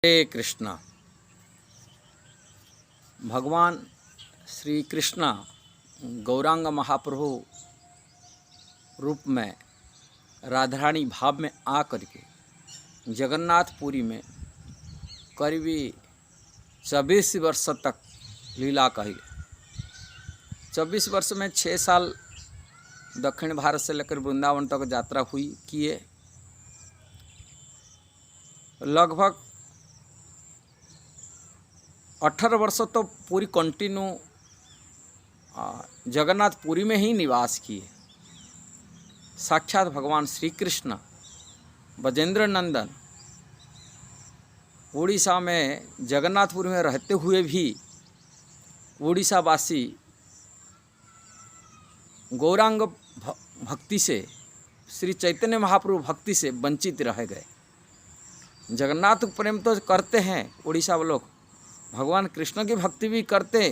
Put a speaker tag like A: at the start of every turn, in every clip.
A: हरे कृष्णा। भगवान श्री कृष्ण गौरांग महाप्रभु रूप में राधारानी भाव में आ करके जगन्नाथपुरी में करीबी 24 वर्ष तक लीला कही। 24 वर्ष में 6 साल दक्षिण भारत से लेकर वृंदावन तक यात्रा हुई किए। लगभग 18 वर्ष तो पूरी कंटिन्यू जगन्नाथपुरी में ही निवास किए। साक्षात भगवान श्री कृष्ण ब्रजेंद्र नंदन उड़ीसा में जगन्नाथपुरी में रहते हुए भी उड़ीसावासी गौरांग भक्ति से, श्री चैतन्य महाप्रभु भक्ति से वंचित रह गए। जगन्नाथ प्रेम तो करते हैं उड़ीसा लोग, भगवान कृष्ण की भक्ति भी करते,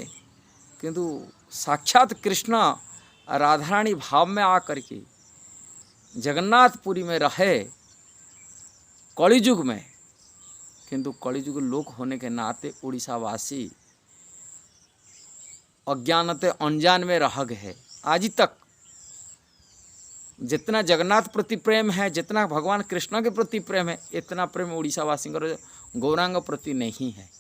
A: किंतु साक्षात कृष्ण राधारानी भाव में आकर के जगन्नाथपुरी में रहे कलियुग में। किंतु कलियुग लोक होने के नाते उड़ीसावासी अज्ञानते अनजान में रह गए। आज तक जितना जगन्नाथ प्रति प्रेम है, जितना भगवान कृष्ण के प्रति प्रेम है, इतना प्रेम उड़ीसावासियों का गौरांग प्रति नहीं है।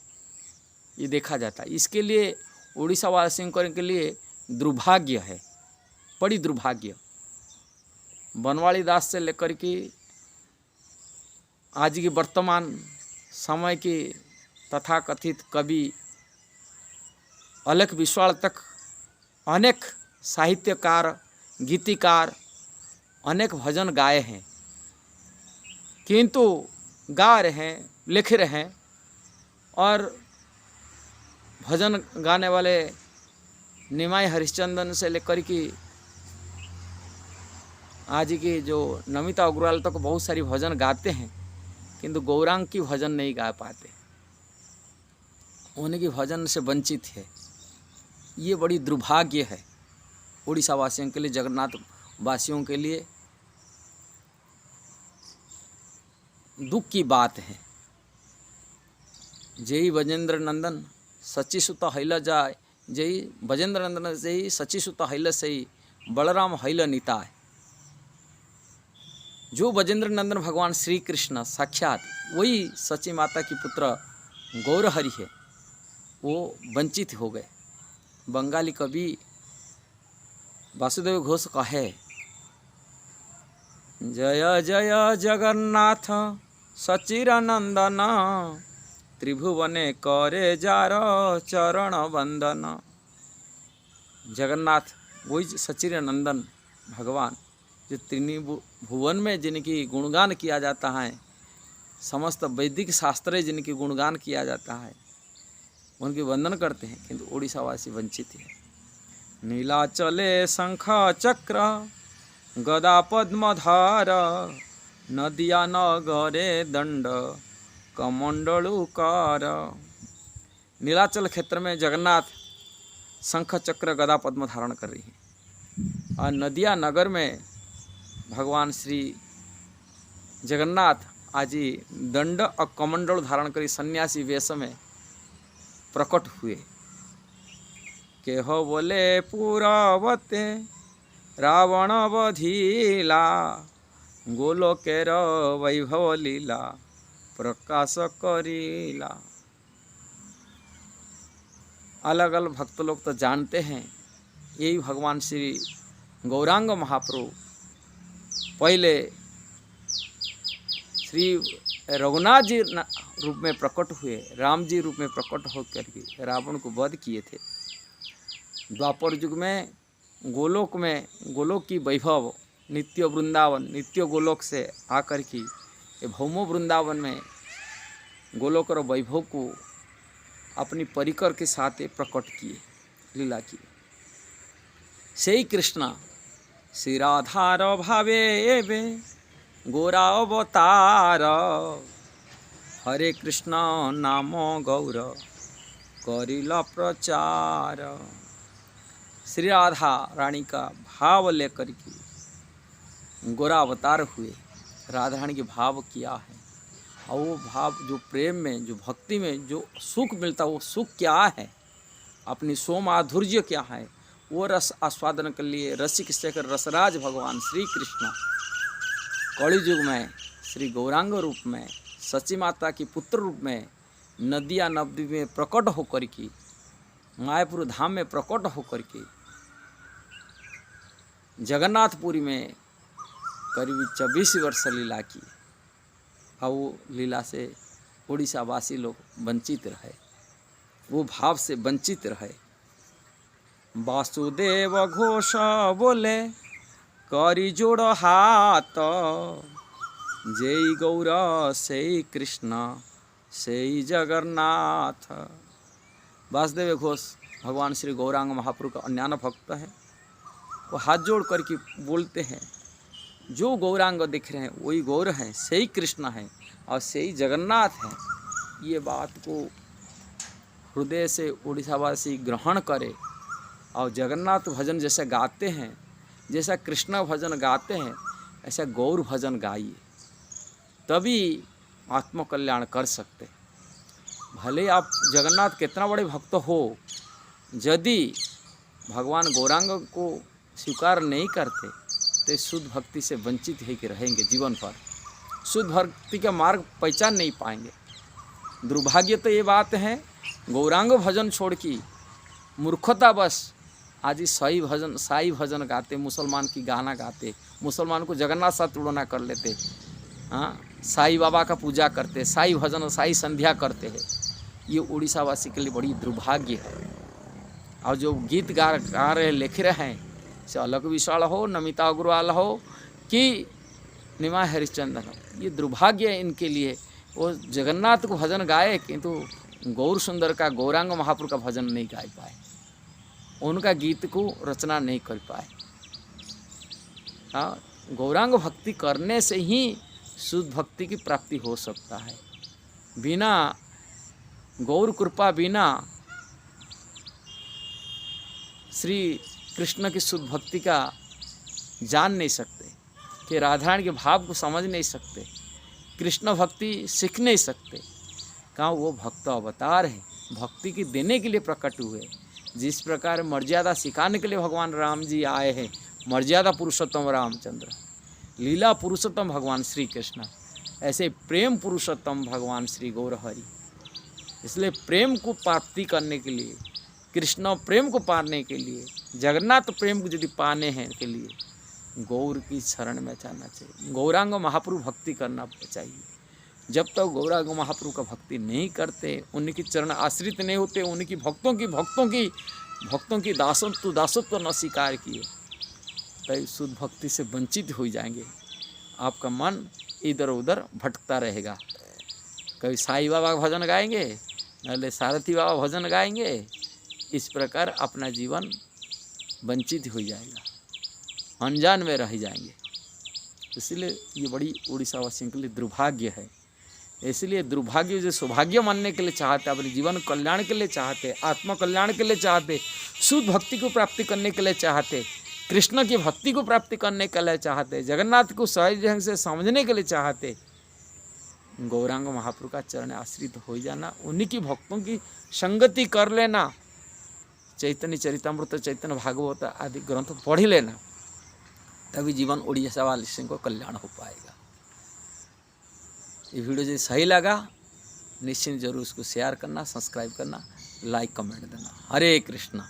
A: ये देखा जाता है। इसके लिए उड़ीसावासियों के लिए दुर्भाग्य है, बड़ी दुर्भाग्य। बनवाली दास से लेकर के आज की वर्तमान समय के तथाकथित कवि अलख विश्वाल तक अनेक साहित्यकार, गीतिकार अनेक भजन गाए हैं, किंतु गा रहे हैं, लिख रहे हैं, और भजन गाने वाले निमाई हरिश्चंदन से लेकर के आज की जो नमिता अग्रवाल तक बहुत सारी भजन गाते हैं, किंतु गौरांग की भजन नहीं गा पाते, उनकी भजन से वंचित है। ये बड़ी दुर्भाग्य है उड़ीसा वासियों के लिए, जगन्नाथ वासियों के लिए दुख की बात है। जय ब्रजेंद्र नंदन सची सुत हैल जाय, जय ब्रजेंद्र नंदन जय सची सुत हैल सही, बलराम हैल निताय। जो ब्रजेंद्र नंदन भगवान श्री कृष्ण साक्षात वही सची माता की पुत्र गौरहरि है, वो वंचित हो गए। बंगाली कवि वासुदेव घोष कहे, जय जय जगन्नाथ सचिरानंदन, त्रिभुवने करे जार चरण वंदन। जगन्नाथ वही सचिरानंदन भगवान जो त्रिभुवन में जिनकी गुणगान किया जाता है, समस्त वैदिक शास्त्र जिनकी गुणगान किया जाता है, उनकी वंदन करते हैं, किंतु उड़ीसावासी वंचित है। नीलाचले शंख चक्र गदा पद्मधार, नदिया नगरे दंड कमंडलुकार। नीलाचल क्षेत्र में जगन्नाथ शंख चक्र गदा पद्म धारण कर रही है, और नदिया नगर में भगवान श्री जगन्नाथ आज दंड और कमंडल धारण कर सन्यासी वेश में प्रकट हुए। केहो बोले पुरावते रावण बधिला, गोलोकेर वैभव लीला प्रकाश करीला। अलग अलग भक्त लोग तो जानते हैं, यही भगवान श्री गौरांग महाप्रभु पहले श्री रघुनाथ जी रूप में प्रकट हुए, राम जी रूप में प्रकट होकर के रावण को वध किए थे। द्वापर युग में गोलोक में, गोलोक की वैभव नित्य वृंदावन, नित्य गोलोक से आकर के भौमो वृंदावन में गोलोक और वैभव को अपनी परिकर के साथ प्रकट किए, लीला किए। से कृष्ण श्री राधार भावे एवे गोरा अवतार, हरे कृष्ण नाम गौर करिला प्रचार। श्री राधा रानी का भाव लेकर के गोरा अवतार हुए, राधा रानी के भाव किया है, और वो भाव जो प्रेम में, जो भक्ति में जो सुख मिलता है, वो सुख क्या है, अपनी सोमाधुर्य क्या है, वो रस आस्वादन के लिए रसिक शेखर रसराज भगवान श्री कृष्ण कलि युग में श्री गौरांग रूप में, सची माता की पुत्र रूप में, नदिया नवद्वीप में प्रकट होकर की, मायापुर धाम में प्रकट होकर के, जगन्नाथपुरी में करीब 24 वर्ष लीला की। और वो लीला से उड़ीसा वासी लोग वंचित रहे, वो भाव से वंचित रहे। वासुदेव घोष बोले करी जोड़ हाथ, जय गौर से कृष्ण से जगन्नाथ। वासुदेव घोष भगवान श्री गौरांग महाप्रभु का अन्यान्य भक्त है। वो हाथ जोड़ करके बोलते हैं, जो गौरांग दिख रहे हैं वही गौर हैं, सही कृष्ण है और सही जगन्नाथ है। ये बात को हृदय से उड़ीसावासी ग्रहण करे और जगन्नाथ भजन जैसे गाते हैं, जैसा कृष्ण भजन गाते हैं, ऐसा गौर भजन गाइए, तभी आत्मकल्याण कर सकते। भले आप जगन्नाथ कितना बड़े भक्त हो, यदि भगवान गौरांग को स्वीकार नहीं करते तो शुद्ध भक्ति से वंचित ही रहेंगे जीवन भर, शुद्ध भक्ति का मार्ग पहचान नहीं पाएंगे। दुर्भाग्य तो ये बात है, गौरांग भजन छोड़ की मूर्खता बस आज ही साई भजन गाते, मुसलमान की गाना गाते, मुसलमान को जगन्नाथ साथ तुलना कर लेते, हाँ, साई बाबा का पूजा करते, साई भजन साई संध्या करते हैं। ये उड़ीसा वासी के लिए बड़ी दुर्भाग्य है। और जो गीत गा रहे लिख रहे हैं, से अलग विशाल हो, नमिता अग्रवाल हो कि निमा हरिश्चंद्र हो, ये दुर्भाग्य है इनके लिए। वो जगन्नाथ को भजन गाए किंतु गौर सुंदर का, गौरांग महाप्रभु का भजन नहीं गा पाए, उनका गीत को रचना नहीं कर पाए। हाँ, गौरांग भक्ति करने से ही शुद्ध भक्ति की प्राप्ति हो सकता है। बिना गौर कृपा, बिना श्री कृष्ण की शुद्ध भक्ति का जान नहीं सकते, कि राधारानी के भाव को समझ नहीं सकते, कृष्ण भक्ति सीख नहीं सकते। कहाँ वो भक्त अवतार है, भक्ति की देने के लिए प्रकट हुए। जिस प्रकार मर्यादा सिखाने के लिए भगवान राम जी आए हैं, मर्यादा पुरुषोत्तम रामचंद्र, लीला पुरुषोत्तम भगवान श्री कृष्ण, ऐसे प्रेम पुरुषोत्तम भगवान श्री गौरहरि। इसलिए प्रेम को प्राप्ति करने के लिए, कृष्ण प्रेम को पाने के लिए, जगन्नाथ प्रेम को यदि पाने हैं के लिए गौर की शरण में जाना चाहिए, गौरांग महाप्रभु भक्ति करना चाहिए। जब तक गौरांग महाप्रभु का भक्ति नहीं करते, उनकी चरण आश्रित नहीं होते, उनकी भक्तों की दासत्व न स्वीकार किए, तो शुद्ध भक्ति से वंचित हो जाएंगे। आपका मन इधर उधर भटकता रहेगा। कभी साईं बाबा का भजन गाएंगे, नले सारथी बाबा भजन गाएंगे, इस प्रकार अपना जीवन वंचित हो जाएगा, अनजान में रह जाएंगे। इसलिए ये बड़ी उड़ीसा वासियों के लिए दुर्भाग्य है। इसलिए दुर्भाग्य जो सौभाग्य मानने के लिए चाहते, अपने जीवन कल्याण के लिए चाहते, आत्म कल्याण के लिए चाहते, शुद्ध भक्ति को प्राप्ति करने के लिए चाहते, कृष्ण की भक्ति को प्राप्ति करने के लिए चाहते, जगन्नाथ को सहज ढंग से समझने के लिए चाहते, गौरांग महाप्रभु का चरण आश्रित हो जाना, उन्हीं की भक्तों की संगति कर लेना, चैतन्य चरितामृत, चैतन्य भागवत आदि ग्रंथ पढ़ लेना, तभी जीवन उड़ीसा वासियों को कल्याण हो पाएगा। ये वीडियो यदि सही लगा निश्चित जरूर उसको शेयर करना, सब्सक्राइब करना, लाइक कमेंट देना। हरे कृष्णा।